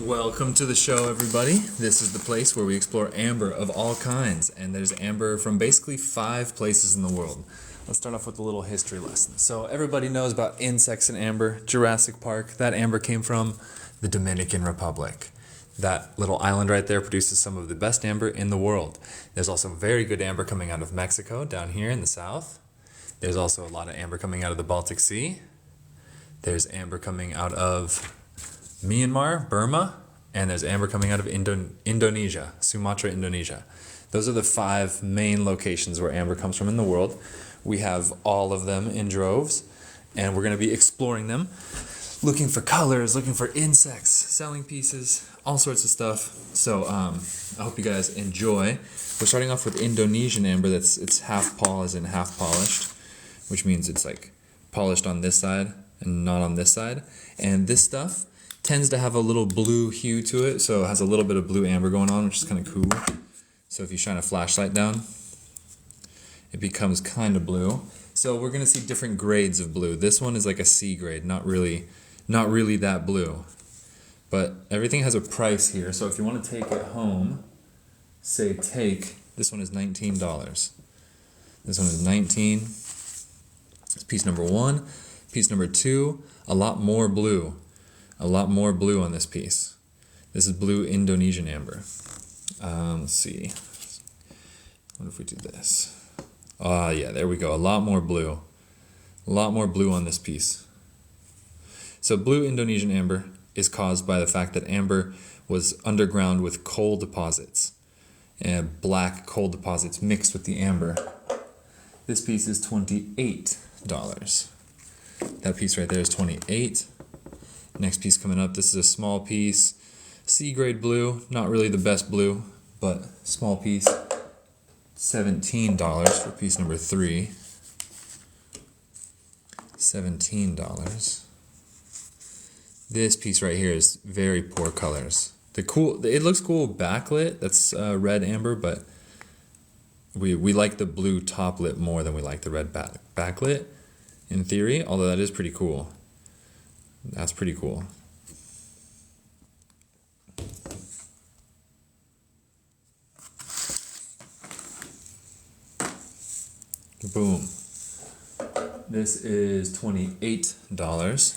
Welcome to the show, everybody. This is the place where we explore amber of all kinds, and there's amber from basically 5 places in the world. Let's start off with a little history lesson. So everybody knows about insects in amber. Jurassic Park, that amber came from the Dominican Republic. That little island right there produces some of the best amber in the world. There's also very good amber coming out of Mexico down here in the south. There's also a lot of amber coming out of the Baltic Sea. There's amber coming out of Myanmar, Burma, and there's amber coming out of Indonesia, Sumatra, Indonesia. Those are the 5 main locations where amber comes from in the world. We have all of them in droves, and we're going to be exploring them, looking for colors, looking for insects, selling pieces, all sorts of stuff. So I hope you guys enjoy. We're starting off with Indonesian amber. It's half pol as in half polished, which means it's like polished on this side and not on this side. And this stuff tends to have a little blue hue to it, so it has a little bit of blue amber going on, which is kind of cool. So if you shine a flashlight down, it becomes kind of blue. So we're gonna see different grades of blue. This one is like a C grade, not really that blue. But everything has a price here, so if you want to take it home, say take, this one is $19. This one is 19. It's piece number 1. Piece number 2, a lot more blue. A lot more blue on this piece. This is blue Indonesian amber. Let's see. What if we do this? Yeah, there we go. A lot more blue. A lot more blue on this piece. So blue Indonesian amber is caused by the fact that amber was underground with coal deposits. And black coal deposits mixed with the amber. This piece is $28. That piece right there is $28. Next piece coming up, this is a small piece, C grade blue, not really the best blue, but small piece, $17 for piece number 3. $17. This piece right here is very poor colors. It looks cool backlit, that's red amber, but we like the blue top lit more than we like the red backlit in theory, although that is pretty cool. That's pretty cool. Boom. This is $28.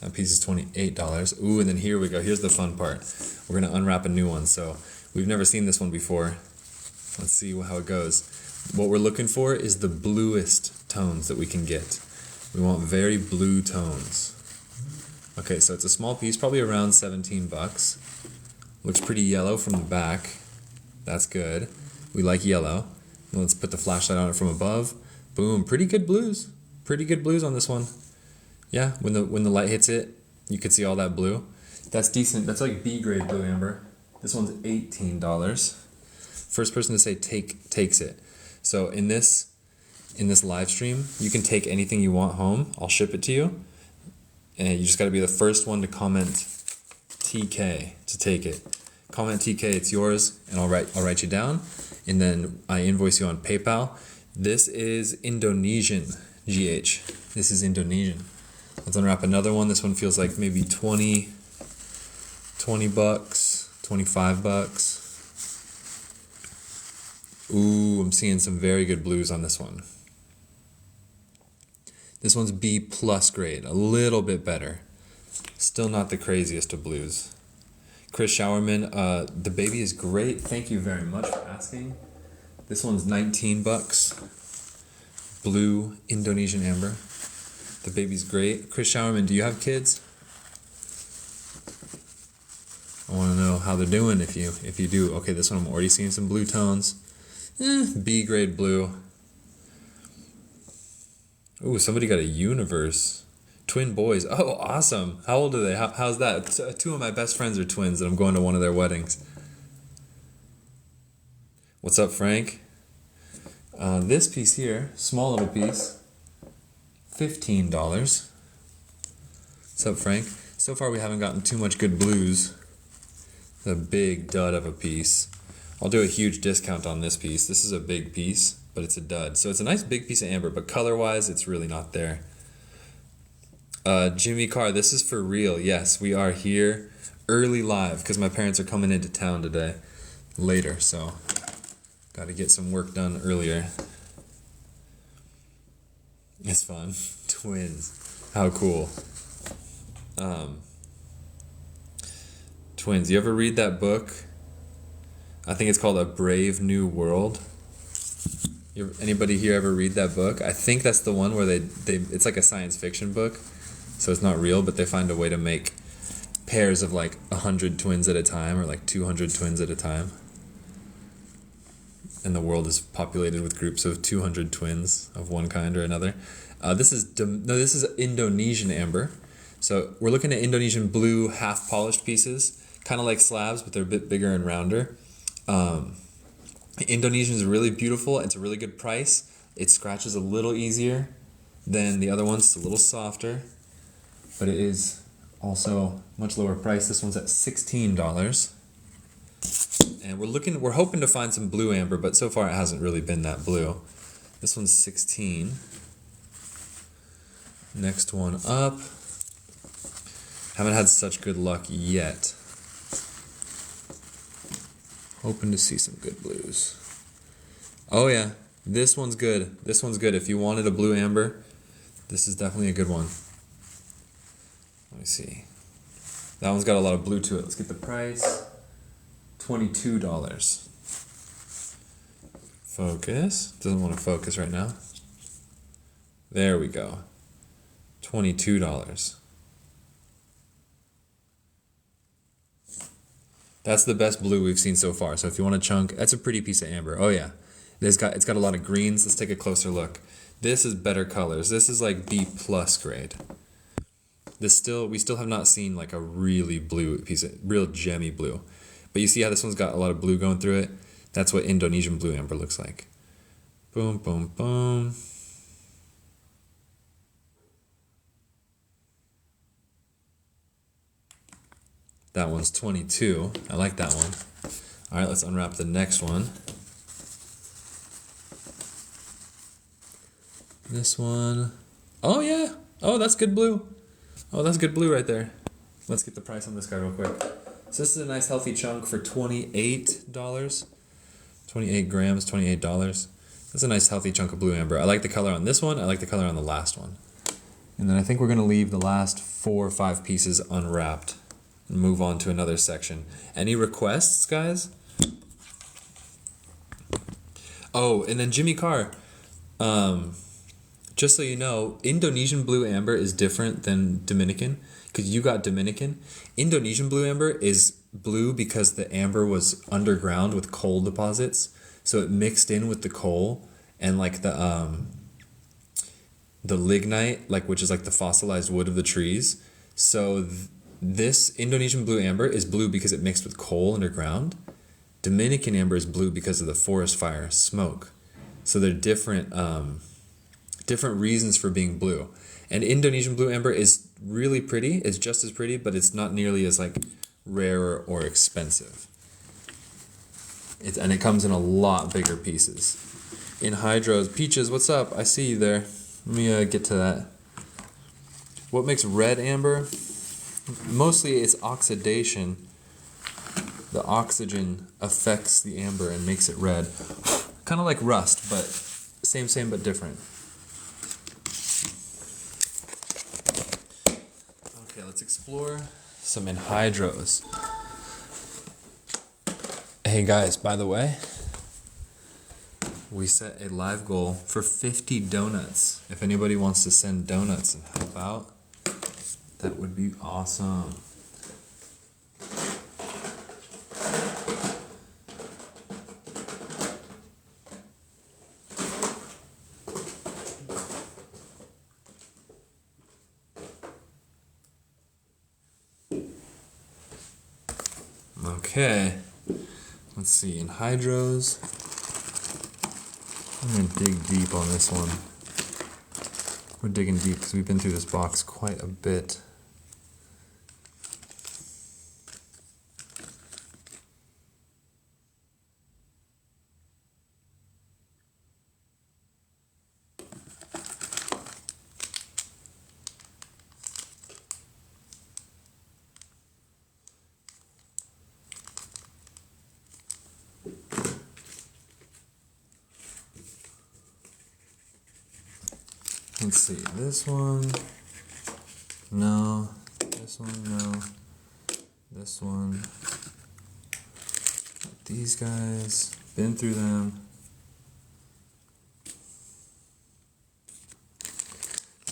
That piece is $28. Ooh, and then here we go. Here's the fun part. We're going to unwrap a new one. So we've never seen this one before. Let's see how it goes. What we're looking for is the bluest tones that we can get. We want very blue tones. Okay, so it's a small piece, probably around $17. Looks pretty yellow from the back. That's good. We like yellow. Now let's put the flashlight on it from above. Boom, pretty good blues. Pretty good blues on this one. Yeah, when the light hits it, you can see all that blue. That's decent. That's like B grade blue amber. This one's $18. First person to say takes it. So in this live stream, you can take anything you want home. I'll ship it to you. And you just got to be the first one to comment TK to take it. Comment TK, it's yours, and I'll write you down. And then I invoice you on PayPal. This is Indonesian GH. This is Indonesian. Let's unwrap another one. This one feels like maybe $20, $25. Ooh, I'm seeing some very good blues on this one. This one's B plus grade, a little bit better. Still not the craziest of blues. Chris Showerman, the baby is great. Thank you very much for asking. This one's $19. Blue Indonesian amber. The baby's great. Chris Showerman, do you have kids? I want to know how they're doing if you do. Okay, this one I'm already seeing some blue tones. B grade blue. Ooh, somebody got a universe. Twin boys. Oh, awesome. How old are they? How's that? 2 of my best friends are twins, and I'm going to one of their weddings. What's up, Frank? This piece here, small little piece, $15. What's up, Frank? So far, we haven't gotten too much good blues. The big dud of a piece. I'll do a huge discount on this piece. This is a big piece, but it's a dud. So it's a nice big piece of amber, but color-wise, it's really not there. Jimmy Carr, this is for real. Yes, we are here early live because my parents are coming into town today later, so got to get some work done earlier. It's fun. Twins. How cool. Twins. You ever read that book? I think it's called A Brave New World. Anybody here ever read that book? I think that's the one where they it's like a science fiction book, so it's not real, but they find a way to make pairs of like 100 twins at a time or like 200 twins at a time. And the world is populated with groups of 200 twins of one kind or another. This is Indonesian amber. So we're looking at Indonesian blue half polished pieces, kind of like slabs, but they're a bit bigger and rounder. Indonesian is really beautiful. It's a really good price. It scratches a little easier than the other ones. It's a little softer, but it is also much lower price. This one's at $16. And we're hoping to find some blue amber, but so far it hasn't really been that blue. This one's 16. Next one up. Haven't had such good luck yet. Hoping to see some good blues. Oh yeah, this one's good. This one's good. If you wanted a blue amber, this is definitely a good one. Let me see. That one's got a lot of blue to it. Let's get the price. $22. Focus. Doesn't want to focus right now. There we go. $22. That's the best blue we've seen so far. So if you want a chunk, that's a pretty piece of amber. Oh yeah. It's got a lot of greens. Let's take a closer look. This is better colors. This is like B+ grade. We still have not seen like a really blue piece of real gemmy blue. But you see how this one's got a lot of blue going through it? That's what Indonesian blue amber looks like. Boom, boom, boom. That one's 22. I like that one. All right, let's unwrap the next one. This one. Oh yeah. Oh, that's good blue. Oh, that's good blue right there. Let's get the price on this guy real quick. So this is a nice healthy chunk for $28. 28 grams, $28. That's a nice healthy chunk of blue amber. I like the color on this one. I like the color on the last one. And then I think we're going to leave the last 4 or 5 pieces unwrapped and move on to another section. Any requests, guys? Oh, and then Jimmy Carr. Just so you know, Indonesian blue amber is different than Dominican because you got Dominican. Indonesian blue amber is blue because the amber was underground with coal deposits, so it mixed in with the coal and like the lignite, like which is like the fossilized wood of the trees. So this Indonesian blue amber is blue because it mixed with coal underground. Dominican amber is blue because of the forest fire smoke. So they're different reasons for being blue. And Indonesian blue amber is really pretty. It's just as pretty, but it's not nearly as like rare or expensive. And it comes in a lot bigger pieces. In hydros, Peaches, what's up? I see you there. Let me get to that. What makes red amber? Mostly it's oxidation. The oxygen affects the amber and makes it red. Kind of like rust, but same but different. Okay, let's explore some anhydros. Hey guys, by the way, we set a live goal for 50 donuts. If anybody wants to send donuts and help out, that would be awesome. Okay, let's see, in hydros, I'm gonna dig deep on this one. We're digging deep because we've been through this box quite a bit. Let's see. This one. No. This one, no. This one. These guys. Been through them.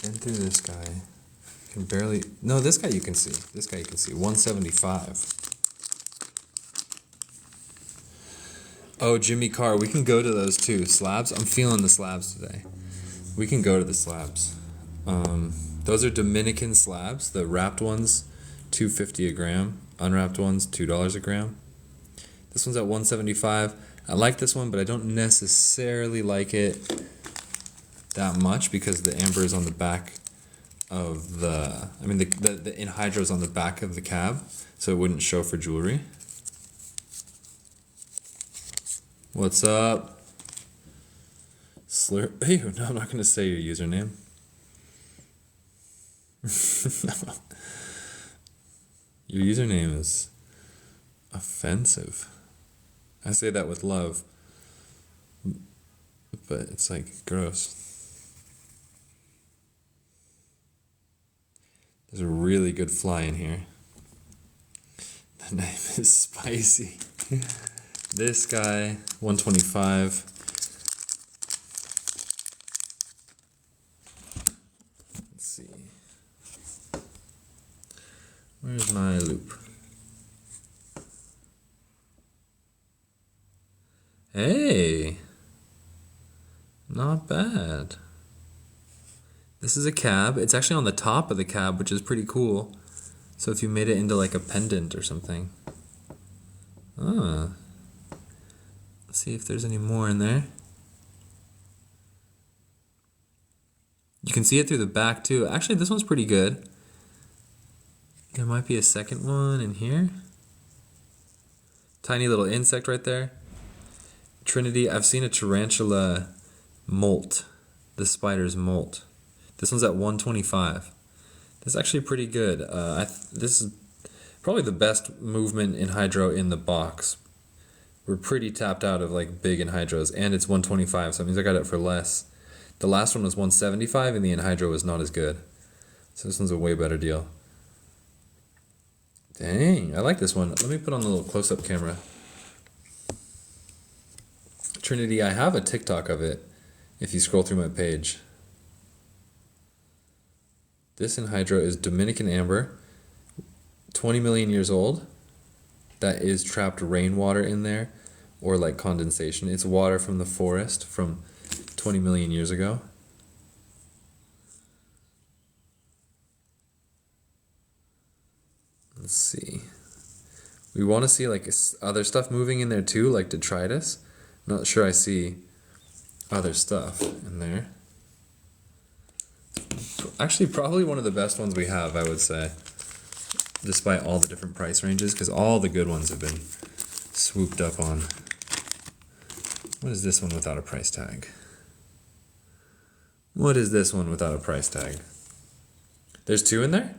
Been through this guy. Can barely. No, this guy you can see. This guy you can see. 175. Oh, Jimmy Carr. We can go to those too. Slabs. I'm feeling the slabs today. We can go to the slabs. Those are Dominican slabs. The wrapped ones, $2.50 a gram. Unwrapped ones, $2 a gram. This one's at 175. I like this one, but I don't necessarily like it that much because the amber is on the back of the. I mean, the anhydrous is on the back of the cab, so it wouldn't show for jewelry. What's up? Hey, no, I'm not going to say your username. No. Your username is offensive. I say that with love, but it's like gross. There's a really good fly in here. The name is Spicy. This guy, 125. Let's see. Where's my loop? Hey! Not bad. This is a cab. It's actually on the top of the cab, which is pretty cool. So if you made it into like a pendant or something. Ah. Let's see if there's any more in there. You can see it through the back too. Actually, this one's pretty good. There might be a second one in here. Tiny little insect right there. Trinity, I've seen a tarantula molt. The spider's molt. This one's at 125. This is actually pretty good. This is probably the best movement in hydro in the box. We're pretty tapped out of like big anhydros, and it's 125, so that means I got it for less. The last one was 175, and the anhydro was not as good. So this one's a way better deal. Dang, I like this one. Let me put on the little close-up camera. Trinity, I have a TikTok of it if you scroll through my page. This anhydro is Dominican amber, 20 million years old. That is trapped rainwater in there, or like condensation. It's water from the forest from 20 million years ago. Let's see. We want to see like other stuff moving in there too, like detritus. Not sure I see other stuff in there. Actually, probably one of the best ones we have, I would say, despite all the different price ranges, because all the good ones have been swooped up on. What is this one without a price tag? What is this one without a price tag? There's two in there?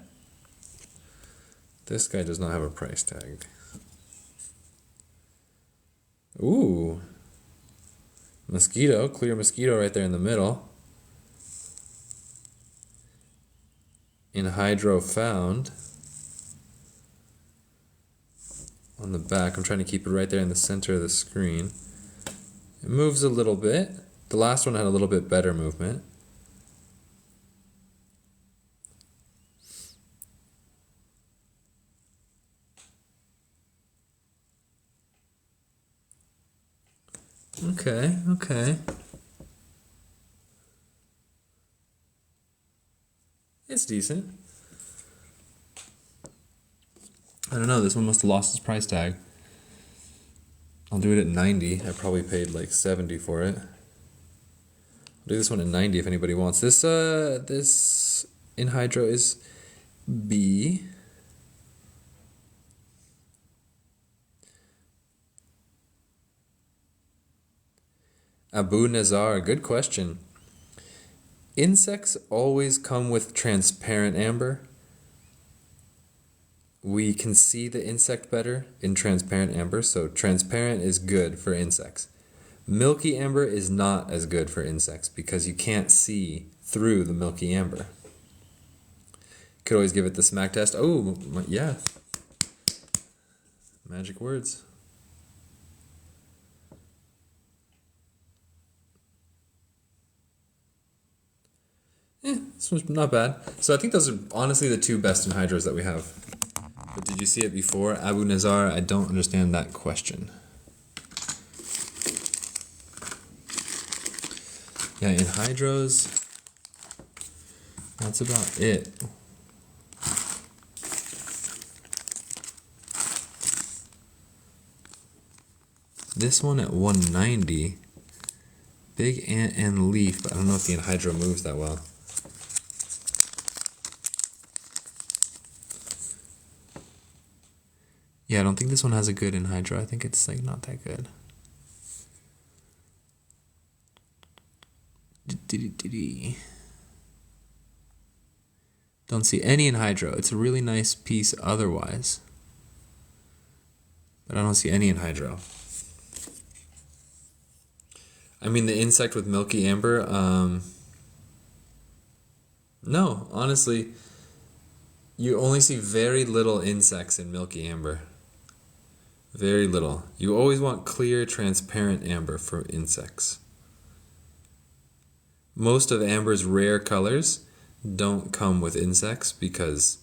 This guy does not have a price tag. Ooh. Mosquito, clear mosquito right there in the middle. Anhydro found. On the back, I'm trying to keep it right there in the center of the screen. It moves a little bit. The last one had a little bit better movement. Okay, okay. It's decent. I don't know, this one must have lost its price tag. I'll do it at 90. I probably paid like 70 for it. I'll do this one at 90 if anybody wants. This anhydro is B. Abu Nazar, good question. Insects always come with transparent amber. We can see the insect better in transparent amber, so transparent is good for insects. Milky amber is not as good for insects because you can't see through the milky amber. Could always give it the smack test. Oh, yeah. Magic words. This one's not bad. So I think those are honestly the two best anhydros that we have. But did you see it before? Abu Nazar, I don't understand that question. Yeah, anhydros, that's about it. This one at 190. Big ant and leaf, but I don't know if the anhydro moves that well. Yeah, I don't think this one has a good anhydro. I think it's like not that good. Don't see any anhydro. It's a really nice piece otherwise, but I don't see any anhydro. I mean, the insect with milky amber, no, honestly, you only see very little insects in milky amber. Very little. You always want clear, transparent amber for insects. Most of amber's rare colors don't come with insects because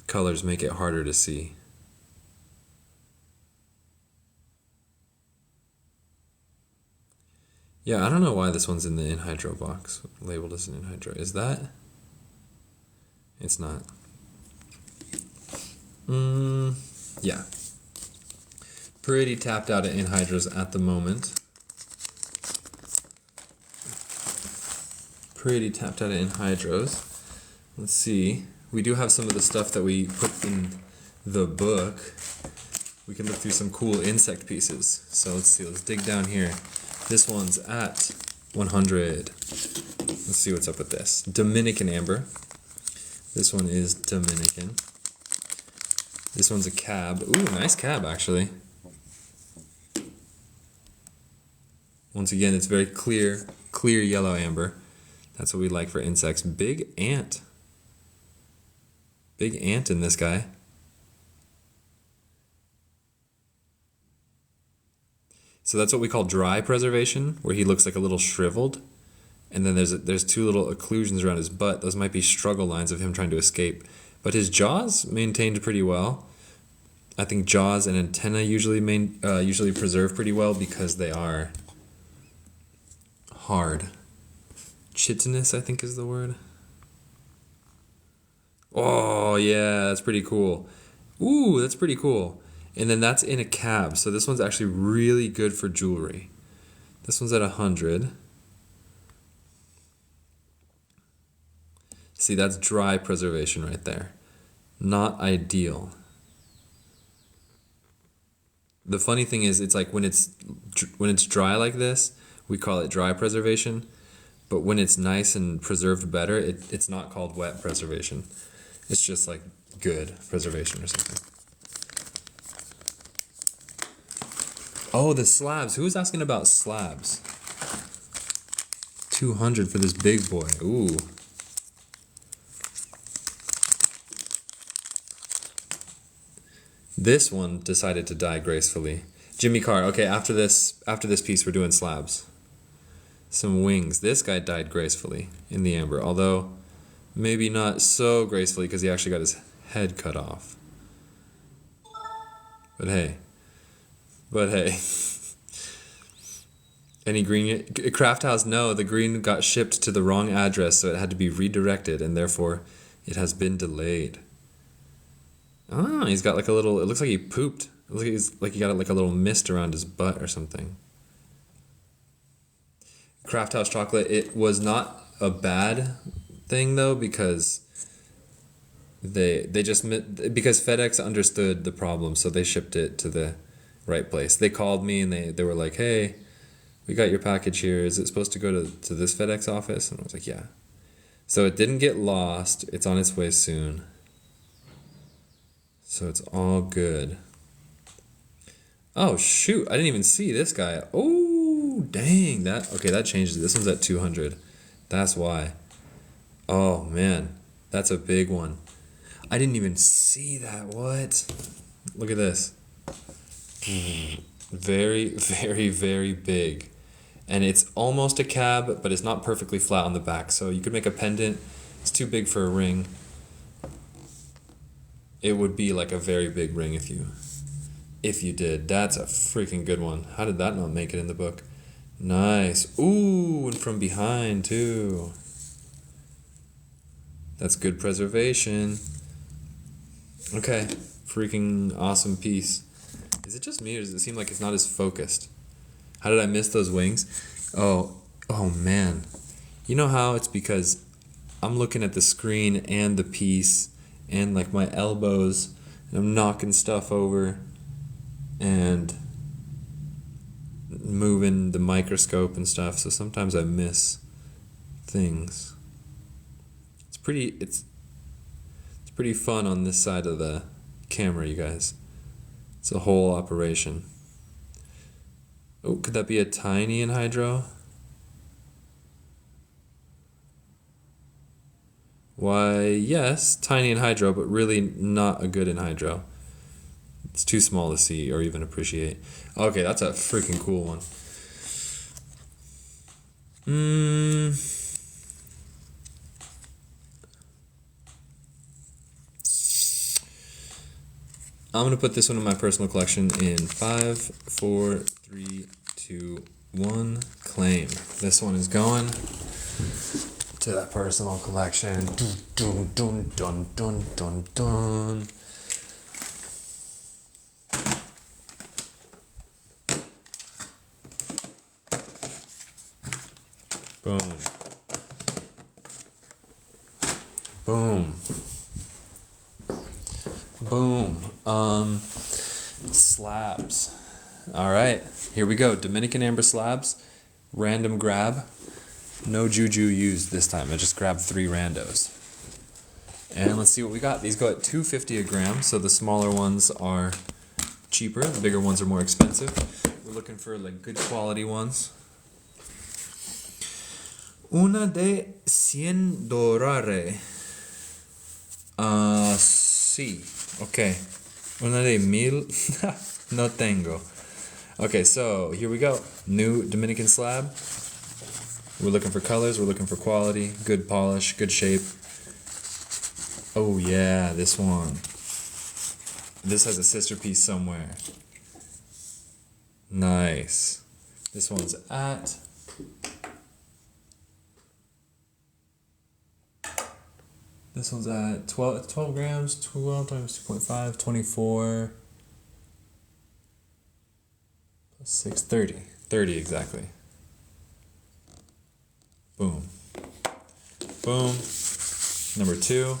colors make it harder to see. Yeah, I don't know why this one's in the anhydro box, labeled as an anhydro. Is that? It's not. Yeah. Pretty tapped out at anhydros at the moment. Pretty tapped out at anhydros. Let's see. We do have some of the stuff that we put in the book. We can look through some cool insect pieces. So let's see. Let's dig down here. This one's at 100. Let's see what's up with this. Dominican amber. This one is Dominican. This one's a cab. Ooh, nice cab, actually. Once again, it's very clear yellow amber. That's what we like for insects. Big ant. Big ant in this guy. So that's what we call dry preservation, where he looks like a little shriveled. And then there's two little occlusions around his butt. Those might be struggle lines of him trying to escape. But his jaws maintained pretty well. I think jaws and antennae usually preserve pretty well because they are hard. Chitinous, I think is the word. Oh, yeah, that's pretty cool. Ooh, that's pretty cool. And then that's in a cab. So this one's actually really good for jewelry. This one's at 100. See, that's dry preservation right there. Not ideal. The funny thing is, it's like when it's dry like this, we call it dry preservation. But when it's nice and preserved better, it's not called wet preservation. It's just like good preservation or something. Oh, the slabs. Who was asking about slabs? 200 for this big boy. Ooh. This one decided to die gracefully. Jimmy Carr. Okay, after this piece, we're doing slabs. Some wings. This guy died gracefully in the amber, although maybe not so gracefully because he actually got his head cut off. But hey. Any green? Craft House, no, the green got shipped to the wrong address, so it had to be redirected, and therefore it has been delayed. Ah, he's got like a little, it looks like he pooped. It looks like he got like a little mist around his butt or something. Craft House chocolate, it was not a bad thing though, because because FedEx understood the problem, so they shipped it to the right place. They called me and they were like, hey, we got your package here. Is it supposed to go to this FedEx office? And I was like, yeah. So it didn't get lost. It's on its way soon. So it's all good. Oh, shoot. I didn't even see this guy. Oh, dang. Okay, that changes it. This one's at 200. That's why. Oh man, that's a big one. I didn't even see that. What? Look at this. Very, very, very big. And it's almost a cab, but it's not perfectly flat on the back. So you could make a pendant. It's too big for a ring. It would be like a very big ring if you did. That's a freaking good one. How did that not make it in the book? Nice. Ooh, and from behind too. That's good preservation. Okay, freaking awesome piece. Is it just me or does it seem like it's not as focused? How did I miss those wings? Oh man. You know how it's because I'm looking at the screen and the piece and like my elbows and I'm knocking stuff over and moving the microscope and stuff, so sometimes I miss things. It's pretty fun on this side of the camera, you guys. It's a whole operation. Oh, could that be a tiny anhydro? Why, yes, tiny anhydro, but really not a good anhydro. It's too small to see or even appreciate. Okay, that's a freaking cool one. I'm going to put this one in my personal collection in 5, 4, 3, 2, 1, claim. This one is going to that personal collection. Dun, dun, dun, dun, dun, dun. Boom. Boom. Boom. Slabs. All right, here we go. Dominican amber slabs. Random grab. No juju used this time. I just grabbed 3 randos. And let's see what we got. These go at $2.50 a gram, so the smaller ones are cheaper. The bigger ones are more expensive. We're looking for like good quality ones. Una de $100. Sí. Okay. Una de 1000. No tengo. Okay, so here we go. New Dominican slab. We're looking for colors, we're looking for quality, good polish, good shape. Oh yeah, this one. This has a sister piece somewhere. Nice. This one's at This one's at 12 grams, 12 times 2.5, 24, plus 6, 30. 30 exactly. Boom. Boom. Number 2.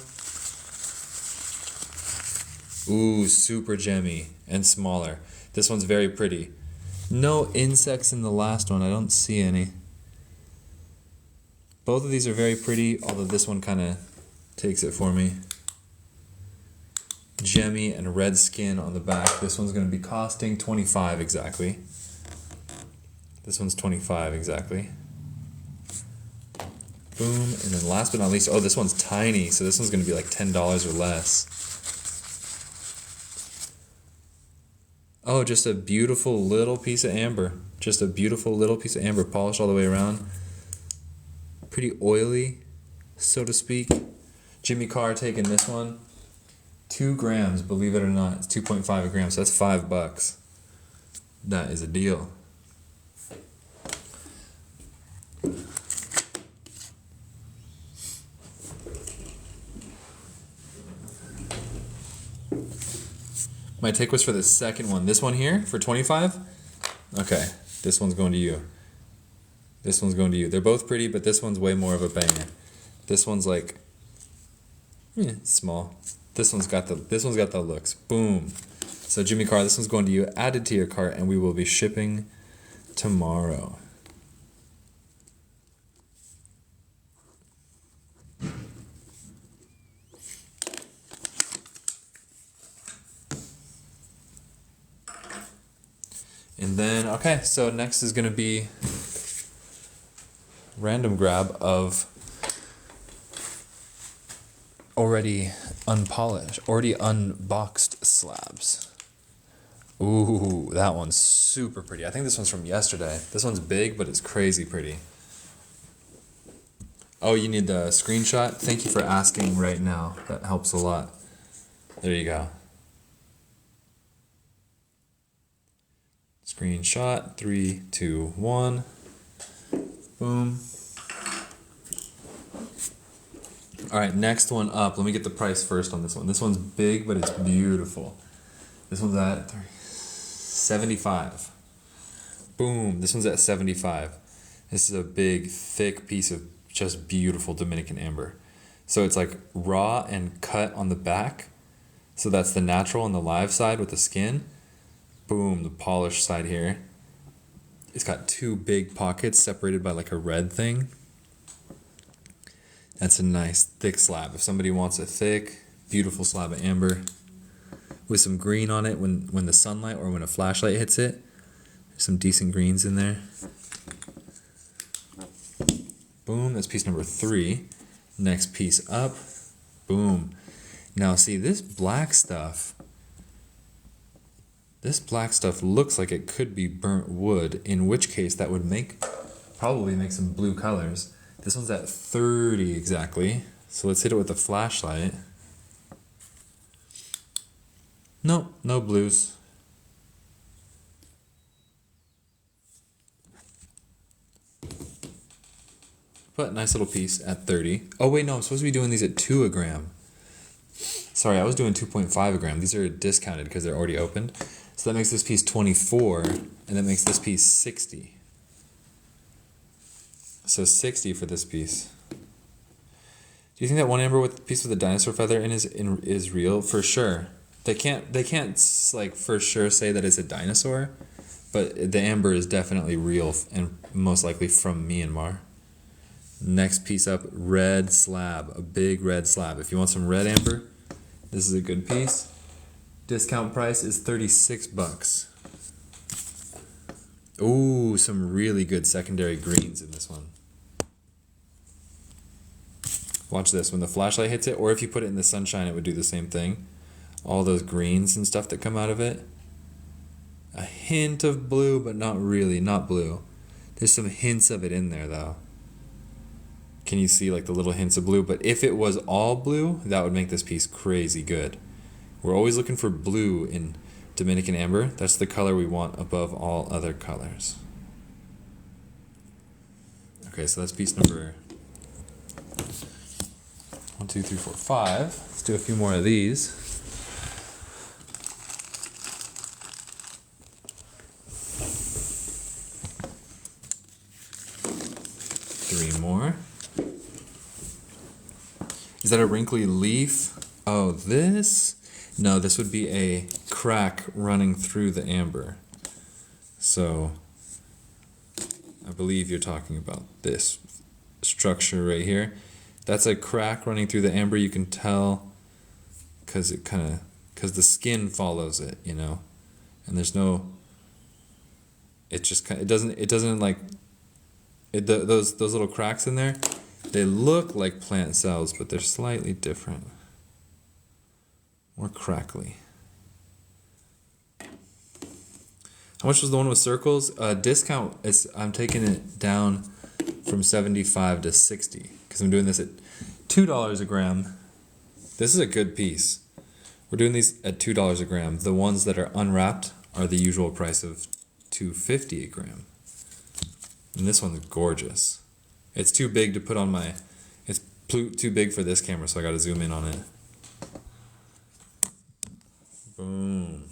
Ooh, super gemmy and smaller. This one's very pretty. No insects in the last one. I don't see any. Both of these are very pretty, although this one kind of takes it for me. Gemmy and red skin on the back. This one's going to be costing $25 exactly. This one's $25 exactly. Boom. And then last but not least, oh, this one's tiny, so this one's going to be like $10 or less. Oh, just a beautiful little piece of amber. Just a beautiful little piece of amber, polished all the way around. Pretty oily, so to speak. Jimmy Carr taking this one. 2 grams, believe it or not. It's 2.5 a gram, so that's $5. That is a deal. My take was for the second one. This one here for 25. Okay, this one's going to you. This one's going to you. They're both pretty, but this one's way more of a banger. This one's like, small. This one's got the looks. Boom. So Jimmy Carr, this one's going to you. Added to your cart, and we will be shipping tomorrow. And then, okay, so next is going to be random grab of already unpolished, already unboxed slabs. Ooh, that one's super pretty. I think this one's from yesterday. This one's big, but it's crazy pretty. Oh, you need the screenshot? Thank you for asking right now. That helps a lot. There you go. Screenshot, 3, 2, 1. Boom. All right, next one up. Let me get the price first on this one. This one's big, but it's beautiful. This one's at 75. Boom, this one's at 75. This is a big, thick piece of just beautiful Dominican amber. So it's like raw and cut on the back. So that's the natural and the live side with the skin. Boom, the polished side here. It's got 2 big pockets separated by like a red thing. That's a nice thick slab. If somebody wants a thick, beautiful slab of amber with some green on it when the sunlight or when a flashlight hits it, there's some decent greens in there. Boom, that's piece number 3. Next piece up. Boom. Now see, this black stuff looks like it could be burnt wood, in which case that would probably make some blue colors. This one's at 30 exactly. So let's hit it with a flashlight. Nope, no blues. But nice little piece at 30. Oh wait, no, I'm supposed to be doing these at 2 a gram. Sorry, I was doing 2.5 a gram. These are discounted because they're already opened. So that makes this piece 24, and that makes this piece 60. So 60 for this piece. Do you think that one amber with piece with a dinosaur feather is real? For sure. They can't like for sure say that it's a dinosaur, but the amber is definitely real and most likely from Myanmar. Next piece up, red slab, a big red slab. If you want some red amber, this is a good piece. Discount price is 36 bucks. Ooh, some really good secondary greens in this one. Watch this, when the flashlight hits it, or if you put it in the sunshine, it would do the same thing. All those greens and stuff that come out of it. A hint of blue, but not really, not blue. There's some hints of it in there though. Can you see like the little hints of blue? But if it was all blue, that would make this piece crazy good. We're always looking for blue in Dominican amber. That's the color we want above all other colors. Okay, so that's piece number 1, 2, 3, 4, 5. Let's do a few more of these. Three more. Is that a wrinkly leaf? Oh, this? No, this would be a crack running through the amber. So, I believe you're talking about this structure right here. That's a crack running through the amber. You can tell because the skin follows it, you know, and there's no. It just it doesn't like. Those little cracks in there, they look like plant cells, but they're slightly different. More crackly. How much was the one with circles? Discount is I'm taking it down from 75 to 60 because I'm doing this at $2 a gram. This is a good piece. We're doing these at $2 a gram. The ones that are unwrapped are the usual price of $2.50 a gram. And this one's gorgeous. It's too big to put on my. It's too big for this camera, so I got to zoom in on it. Boom.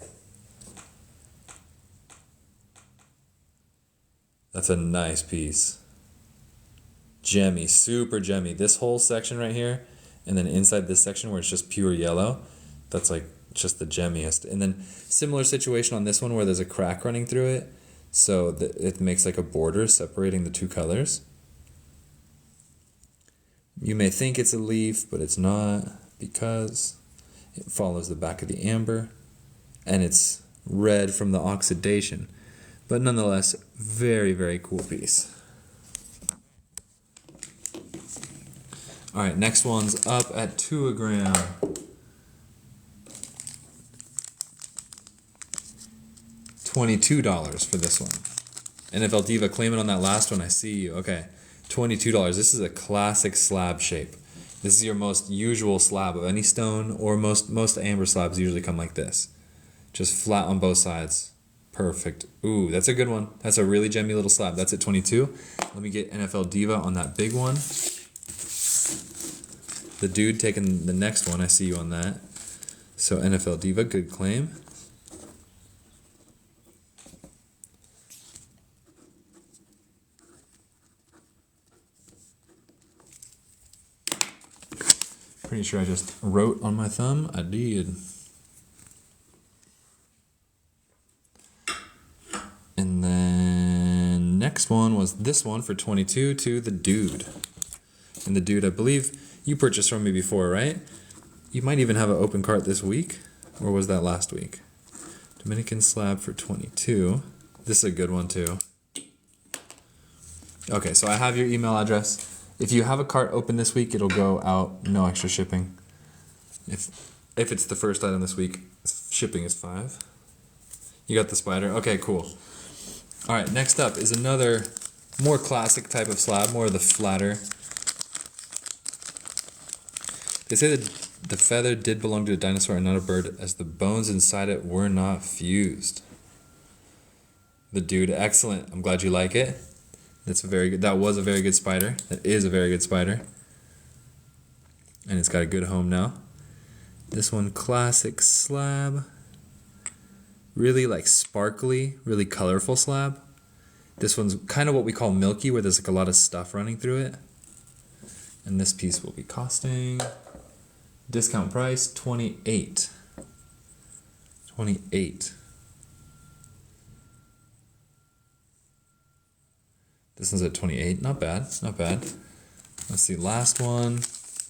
That's a nice piece. Gemmy, super gemmy. This whole section right here, and then inside this section where it's just pure yellow, that's like just the gemmiest. And then similar situation on this one where there's a crack running through it, so that it makes like a border separating the two colors. You may think it's a leaf, but it's not because it follows the back of the amber and it's red from the oxidation. But nonetheless, very, very cool piece. All right, next one's up at 2 a gram. $22 for this one. NFL Diva, claim it on that last one. I see you. Okay, $22. This is a classic slab shape. This is your most usual slab of any stone, or most amber slabs usually come like this. Just flat on both sides. Perfect. Ooh, that's a good one. That's a really gemmy little slab. That's at 22. Let me get NFL Diva on that big one. The dude taking the next one. I see you on that. So NFL Diva, good claim. Pretty sure I just wrote on my thumb. I did. And then next one was this one for 22 to the dude. And the dude, I believe you purchased from me before, right? You might even have an open cart this week. Or was that last week? Dominican slab for 22. This is a good one too. Okay, so I have your email address. If you have a cart open this week, it'll go out, no extra shipping. If it's the first item this week, shipping is $5. You got the spider? Okay, cool. All right, next up is another more classic type of slab, more of the flatter. They say that the feather did belong to a dinosaur and not a bird, as the bones inside it were not fused. The dude, excellent. I'm glad you like it. That's a very good. That was a very good spider. That is a very good spider. And it's got a good home now. This one, classic slab. Really like sparkly, really colorful slab. This one's kind of what we call milky, where there's like a lot of stuff running through it. And this piece will be costing, discount price, $28. $28. This one's at 28. Not bad. Not bad. Let's see. Last one.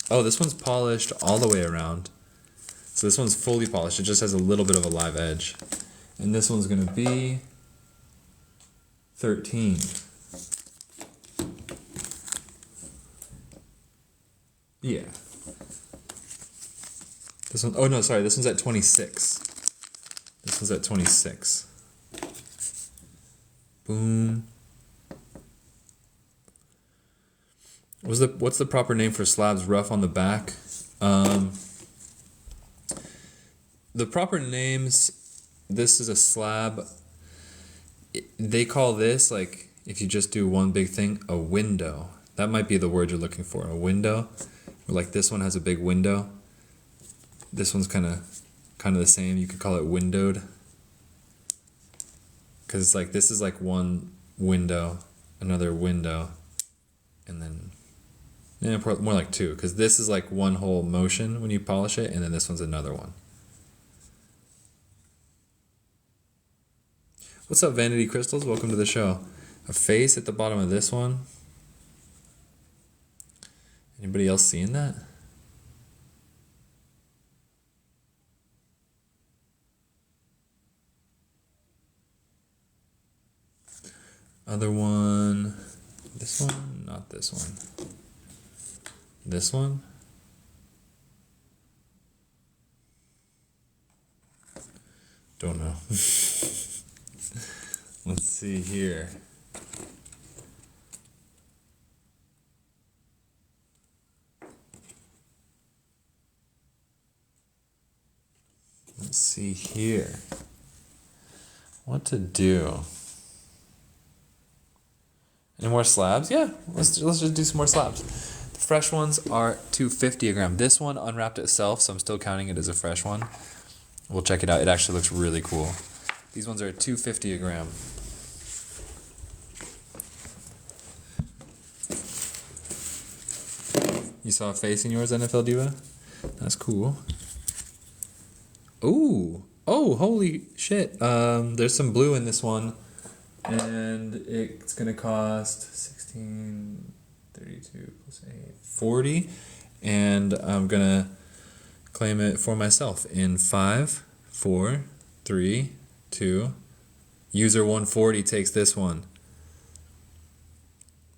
Oh, this one's polished all the way around. So this one's fully polished. It just has a little bit of a live edge. And this one's going to be 13. Yeah. This one. Oh, no, sorry. This one's at 26. This one's at 26. Boom. What's the proper name for slabs rough on the back? The proper names, this is a slab. They call this, like, if you just do one big thing, a window. That might be the word you're looking for, a window. Like this one has a big window. This one's kind of the same. You could call it windowed. Because it's like, this is like one window, another window, and then... yeah, more like two, because this is like one whole motion when you polish it, and then this one's another one. What's up, Vanity Crystals? Welcome to the show. A face at the bottom of this one. Anybody else seeing that? Other one. This one? Not this one. This one? Don't know. Let's see here. Let's see here. What to do? Any more slabs? Yeah, let's just do some more slabs. The fresh ones are $2.50 a gram. This one unwrapped itself, so I'm still counting it as a fresh one. We'll check it out. It actually looks really cool. These ones are $2.50 a gram. You saw a face in yours, NFL Diva? That's cool. Ooh. Oh, holy shit. There's some blue in this one. And it's going to cost $16.32 plus 8. $40. And I'm going to claim it for myself in 5, 4, 3, 2. User 140 takes this one.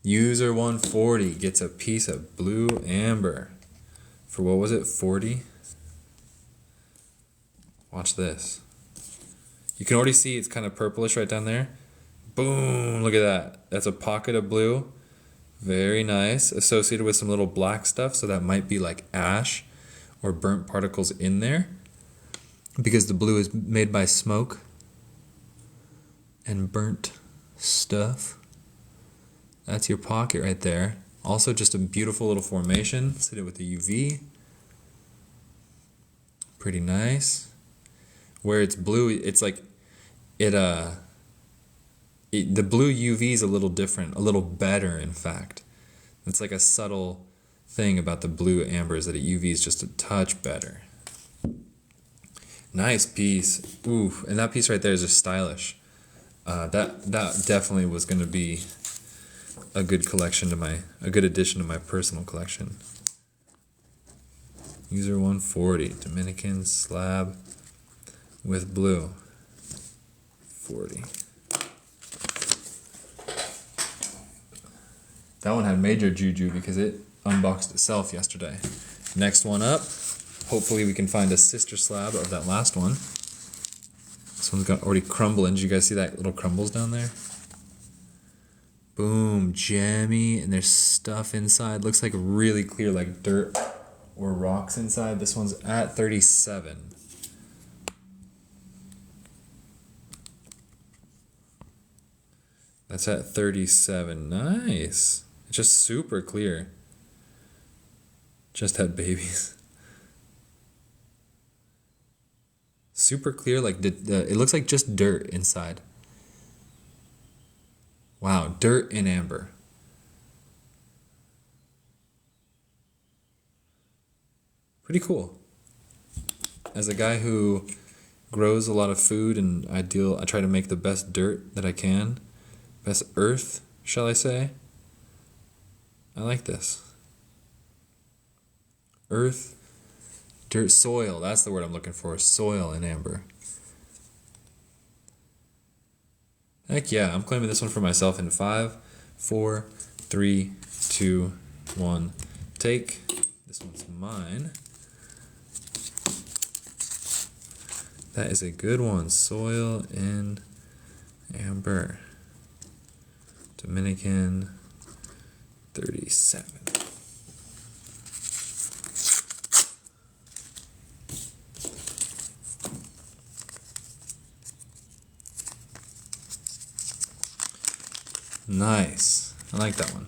User 140 gets a piece of blue amber. For what was it, 40? Watch this. You can already see it's kind of purplish right down there. Boom, look at that. That's a pocket of blue. Very nice. Associated with some little black stuff, so that might be like ash or burnt particles in there. Because the blue is made by smoke and burnt stuff. That's your pocket right there. Also just a beautiful little formation. Let's hit it with the UV. Pretty nice. Where it's blue, it's like the blue UV is a little different, a little better in fact. It's like a subtle thing about the blue ambers that a UV is just a touch better. Nice piece. Ooh, and that piece right there is just stylish. That definitely was going to be a good addition to my personal collection. User 140, Dominican slab with blue. 40. That one had major juju because it unboxed itself yesterday. Next one up, hopefully we can find a sister slab of that last one. This one's got already crumbling. Did you guys see that little crumbles down there? Boom, jammy, and there's stuff inside. Looks like really clear, like dirt or rocks inside. This one's at 37. That's at 37. Nice. It's just super clear. Just had babies. Super clear, like it looks like just dirt inside. Wow, dirt in amber. Pretty cool. As a guy who grows a lot of food and I try to make the best dirt that I can. Best earth, shall I say? I like this. Earth, dirt, soil. That's the word I'm looking for. Soil in amber. Heck yeah, I'm claiming this one for myself in 5, 4, 3, 2, 1. Take. This one's mine. That is a good one. Soil in amber. Dominican 37. Nice. I like that one.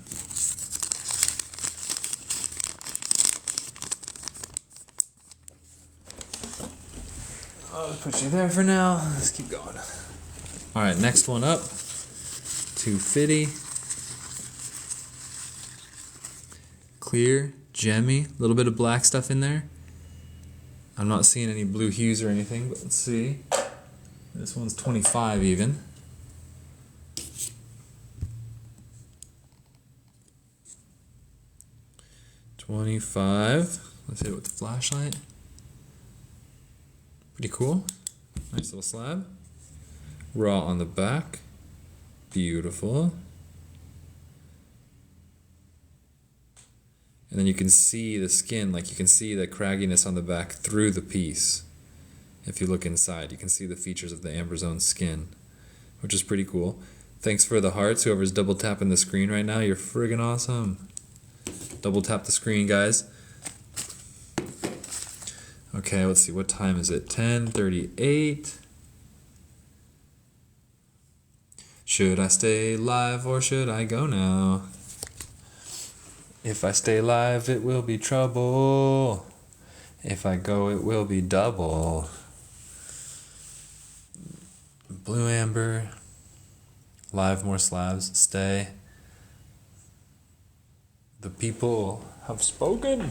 I'll put you there for now. Let's keep going. All right, next one up. 250. Clear, gemmy, a little bit of black stuff in there. I'm not seeing any blue hues or anything, but let's see. This one's 25 even. Let's hit it with the flashlight. Pretty cool. Nice little slab. Raw on the back. Beautiful. And then you can see the skin, like you can see the cragginess on the back through the piece. If you look inside, you can see the features of the amber zone skin, which is pretty cool. Thanks for the hearts. Whoever's double tapping the screen right now, you're friggin' awesome. Double tap the screen, guys. Okay, let's see. What time is it? 10:38. Should I stay live or should I go now? If I stay live, it will be trouble. If I go, it will be double. Blue amber. Live more slabs. Stay. The people have spoken.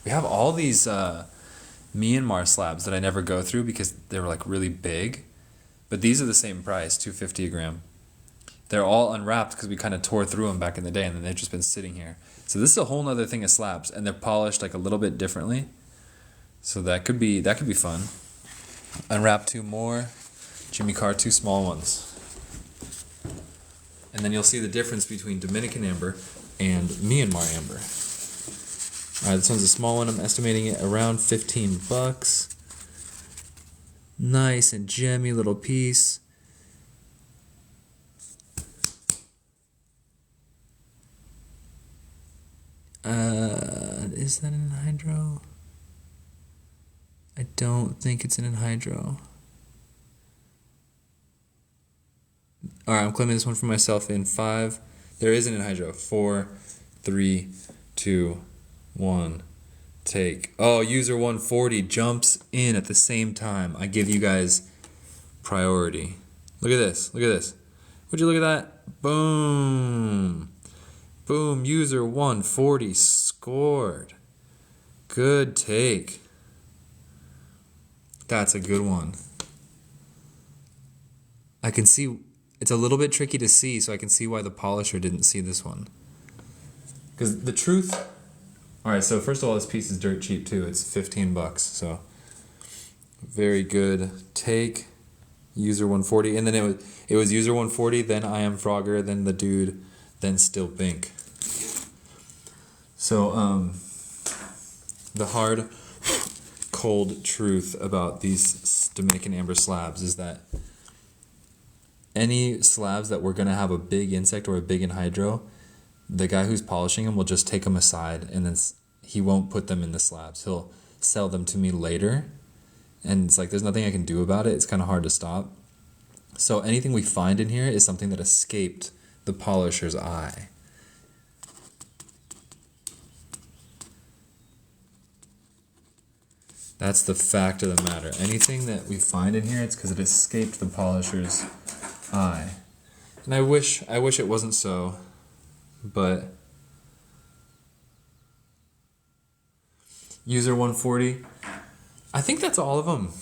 We have all these Myanmar slabs that I never go through because they were like really big. But these are the same price, $2.50 a gram. They're all unwrapped because we kind of tore through them back in the day and then they've just been sitting here. So this is a whole nother thing of slabs and they're polished like a little bit differently. So that could be fun. Unwrap 2 more. Jimmy Carr, 2 small ones. and then you'll see the difference between Dominican amber and Myanmar amber. All right, this one's a small one. I'm estimating it around $15. Nice and gemmy little piece. Is that an anhydro? I don't think it's an anhydro. All right, I'm claiming this one for myself in 5. There is an anhydro. 4, 3, 2, 1. Take. Oh, user 140 jumps in at the same time. I give you guys priority. Look at this. Look at this. Would you look at that? Boom. Boom. User 140 scored. Good take. That's a good one. I can see it's a little bit tricky to see, so I can see why the polisher didn't see this one. Because the truth... Alright, so first of all, this piece is dirt cheap too. It's $15, so very good take. User 140, and then it was user 140, then I am Frogger, then the dude, then Still Pink. So the hard, cold truth about these Dominican amber slabs is that any slabs that we're gonna have a big insect or a big anhydro, the guy who's polishing them will just take them aside, and then he won't put them in the slabs. He'll sell them to me later, and it's like there's nothing I can do about it. It's kind of hard to stop. So anything we find in here is something that escaped the polisher's eye. That's the fact of the matter. Anything that we find in here, it's because it escaped the polisher's eye. And I wish it wasn't so, but user 140, I think that's all of them.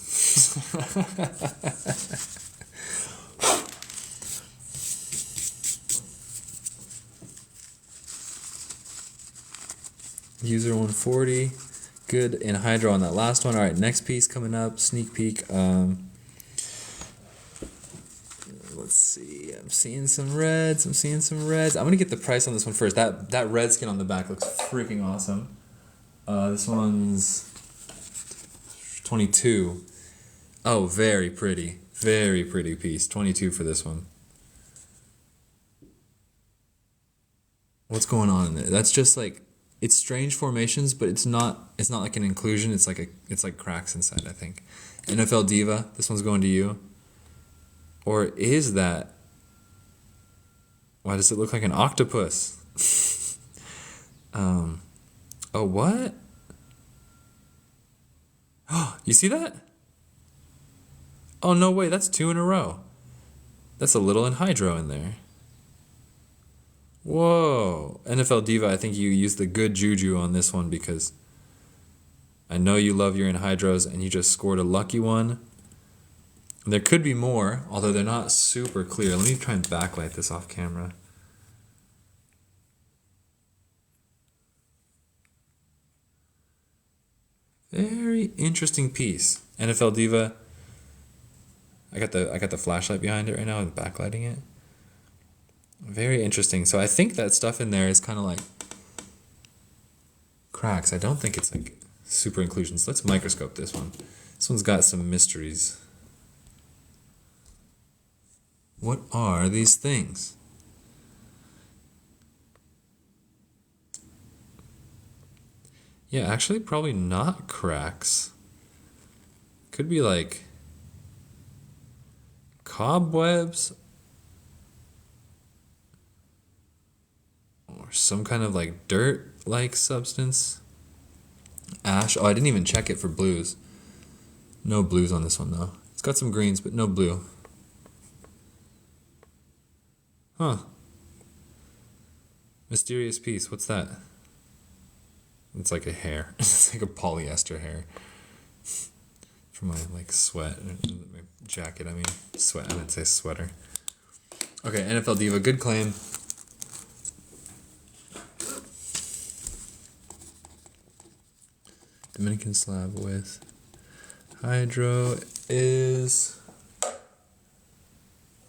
User 140, good anhydro on that last one. All right, next piece coming up, sneak peek. Let's see, I'm seeing some reds. I'm gonna get the price on this one first. That red skin on the back looks freaking awesome. This one's 22. Oh, very pretty piece. 22 for this one. What's going on in there? That's just like, it's strange formations, but it's not like an inclusion. It's like cracks inside, I think. NFL Diva, this one's going to you. Or is that? Why does it look like an octopus? Oh, what? Oh, you see that? Oh, no way, that's 2 in a row. That's a little anhydro in there. Whoa. NFL Diva, I think you used the good juju on this one because I know you love your anhydros and you just scored a lucky one. There could be more, although they're not super clear. Let me try and backlight this off camera. Very interesting piece. NFL Diva. I got the flashlight behind it right now and backlighting it. Very interesting. So I think that stuff in there is kind of like cracks. I don't think it's like super inclusions. Let's microscope this one. This one's got some mysteries. What are these things? Yeah, actually probably not cracks. Could be like cobwebs or some kind of like dirt-like substance. Ash. Oh, I didn't even check it for blues. No blues on this one though. It's got some greens, but no blue. Huh. Mysterious piece. What's that? It's like a hair. It's like a polyester hair. For my like sweat. My jacket, I mean. Sweat. I didn't say sweater. Okay, NFL Diva. Good claim. Dominican slab with hydro is